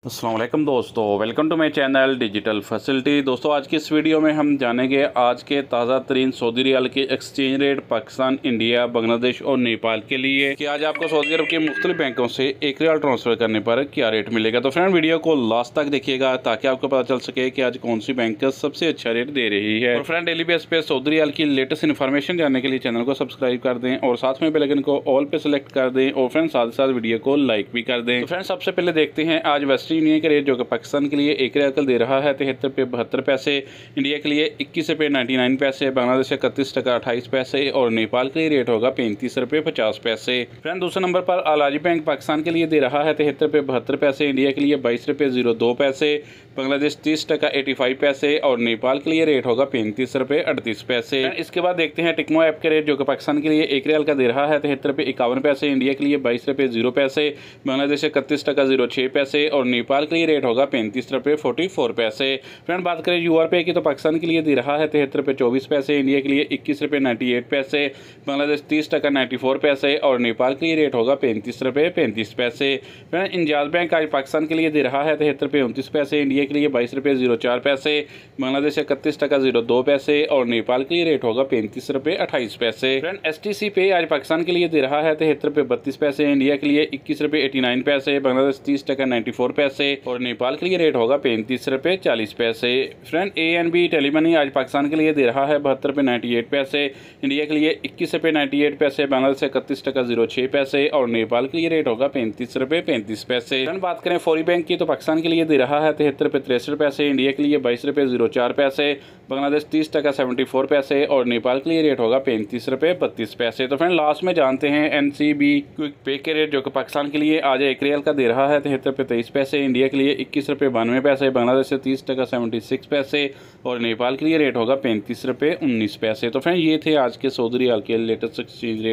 अस्सलाम वालेकुम दोस्तों, welcome to my channel digital facility. दोस्तों आज की इस वीडियो में हम जानेंगे आज के ताज़ा तरीन सऊदी रियाल के exchange rate Pakistan, India, Bangladesh और नेपाल के लिए कि आज आपको सऊदी अरब के मुख्तलिफ बैंकों से एक रियाल ट्रांसफ़र करने पर क्या रेट मिलेगा। तो फ्रेंड वीडियो को लास्ट तक देखिएगा ताकि आपको पता चल सके कि आज कौन सी बैंक सबसे अच्छा रेट दे रही है। और फ्रेंड डेली बेस पे सऊदी रियाल की लेटेस्ट इन्फॉर्मेशन जानने के लिए चैनल को सब्सक्राइब कर दें और साथ में बेल आइकन को ऑल पे सेलेक्ट कर दें और फ्रेंड साथ ही साथ वीडियो को लाइक भी कर दें। तो फ्रेंड सबसे पहले देखते हैं आज वेस्टर्न यूनियन का रेट जो कि पाकिस्तान के लिए एक रियाल कल दे रहा है 73 रुपये 72 पैसे, इंडिया के लिए 21 रुपये 99 पैसे, बांग्लादेश 31 टका 28 पैसे और नेपाल के लिए रेट होगा 35 रुपये 50 पैसे। फ्रेंड दूसरे नंबर पर अलाजी बैंक पाकिस्तान के लिए दे रहा है 73 रुपये 72 पैसे, इंडिया के लिए 22 रुपये 02 पैसे, बांग्लादेश 30 टका 85 पैसे और नेपाल के लिए रेट होगा 35 रुपये 38 पैसे। इसके बाद देखते हैं टिकमो ऐप के रेट जो कि पाकिस्तान के लिए एक रियाल का दे रहा है 73 रुपये 51 पैसे, इंडिया के लिए 22 रुपये 0 पैसे, बांग्लादेश 31 टका 06 पैसे और नेपाल के लिए रेट होगा 35 रुपये 44 पैसे। फ्रेंड बात करें यूआर पे की तो पाकिस्तान के लिए दे रहा है 73 रुपये 24 पैसे, इंडिया के लिए 21 रुपये 98 पैसे, बांग्लादेश 30 टका 94 पैसे और नेपाल के लिए रेट होगा 35 रुपये 35 पैसे। फ्रेंड इंजाज बैंक आज पाकिस्तान के लिए दे रहा है 73 रुपये 29 पैसे, इंडिया के लिए 22 रुपये 04 पैसे, बांग्लादेश 31 टका 02 पैसे और नेपाल के लिए रेट होगा 35 रुपये 28 पैसे। फ्रेंड एसटीसी पे आज पाकिस्तान के लिए दे रहा है 73 रुपये 32 पैसे, इंडिया के लिए 21 रुपये 89 पैसे, बांग्लादेश 30 टका 94 पैसे और नेपाल के लिए रेट होगा 35 रुपये 40 पैसे। फ्रेंड ANB टेलीमनी आज पाकिस्तान के लिए दे रहा है 72 रुपये 98 पैसे, इंडिया के लिए 21 रुपये 98 पैसे, बांग्लादेश 31 टका 06 पैसे और नेपाल के लिए रेट होगा 35 रुपये 35 पैसे। फ्रेंड बात करें फौरी बैंक की तो पाकिस्तान के लिए दे रहा है 73 रुपये 63 पैसे, इंडिया के लिए 22 रुपये 04 पैसे, बांग्लादेश 30 टका 74 पैसे और नेपाल के लिए रेट होगा 35 रुपये 32 पैसे। तो फ्रेंड लास्ट में जानते हैं NCB क्विक पे के रेट जो कि पाकिस्तान के लिए आज एक रियाल का दे रहा है 73 रुपये 23 पैसे, इंडिया के लिए 21 रुपये 92 पैसे, बांग्लादेश से 30 टका 76 पैसे और नेपाल के लिए रेट होगा 35 रुपये 19 पैसे। तो फ्रेंड ये थे आज के सऊदी रियाल के लेटेस्ट एक्सचेंज रेट।